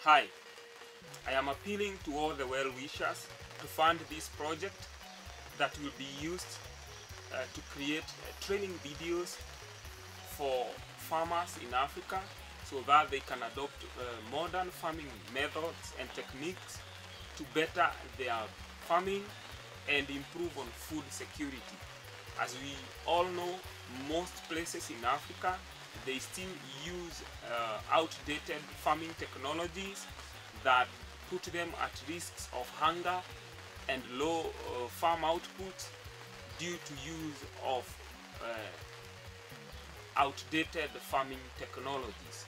Hi, I am appealing to all the well-wishers to fund this project that will be used to create training videos for farmers in Africa so that they can adopt modern farming methods and techniques to better their farming and improve on food security. As we all know, most places in Africa, they still use outdated farming technologies that put them at risks of hunger and low farm output due to use of outdated farming technologies.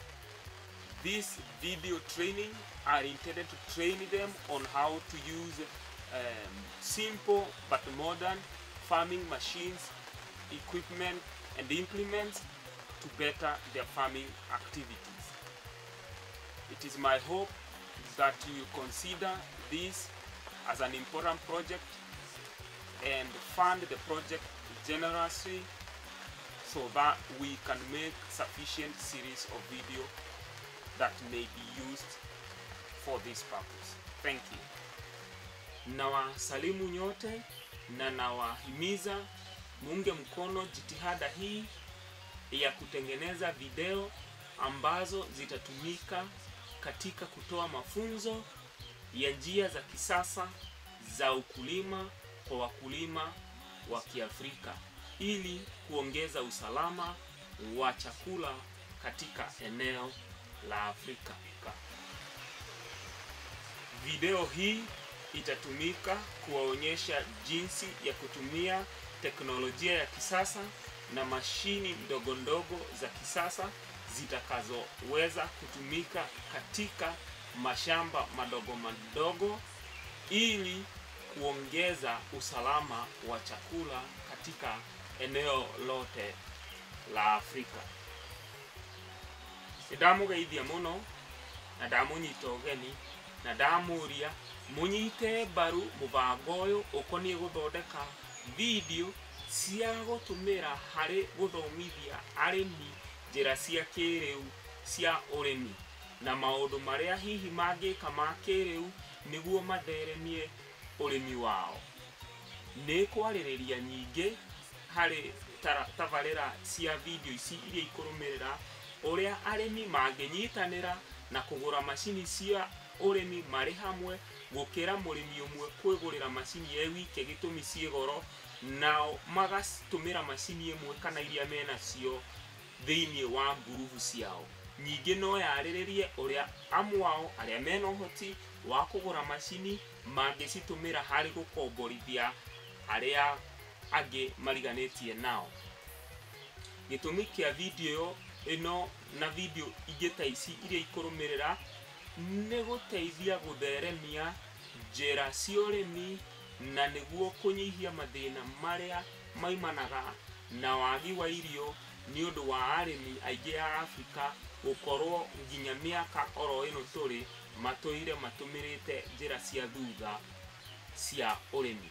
These video training are intended to train them on how to use simple but modern farming machines, equipment and implements to better their farming activities. It is my hope that you consider this as an important project and fund the project generously so that we can make sufficient series of video that may be used for this purpose. Thank you. Nawasalimu nyote na nawahimiza muunge mkono jitihada hii ya kutengeneza video ambazo zitatumika katika kutoa mafunzo ya njia za kisasa za ukulima kwa wakulima wa Kiafrika ili kuongeza usalama wa chakula katika eneo la Afrika. Video hii itatumika kuwaonyesha jinsi ya kutumia teknolojia ya kisasa na mashini ndogo ndogo za kisasa zitakazoweza kutumika katika mashamba madogo madogo ili kuongeza usalama wa chakula katika eneo lote la Afrika. Ndamugeithia muno na ndamunyita ugeni na ndamuria munyite baru mubango uyu ukonie guthondeka video cia gutumira hari guthomithia arimi njira cia kiriu cia urimi na maundu maria hihi mangika ma kiriu niguo matheremie urimi wao. Ni kwaririria nyingi hari tabarira cia video ici iria ikurumirira uria arimi manginyitanira na kugura mashini cia urimi mari hamwe gukira murimi umwe kwigurira mashini ye wike gitumi cie goro nao magatumira mashini imwe kana iria mena cio thiini wa nguruvu ciao. Nyingi no yariririe uria amwao aria mena uhoti wa kugura mashini mangicitumira hari gukomborithia aria angi mariganetie nao. Gitumi kia video ino na video igita ici iria ikurumirira ni guteithia gutheremia njira cia urimi na niguo kunyihia mathina maria maimanaga na wagi wa irio ni undu wa arimi aingi a Afrika gukorwo nginya miaka oro ino turi matoire matumirite njira cia thutha cia urimi.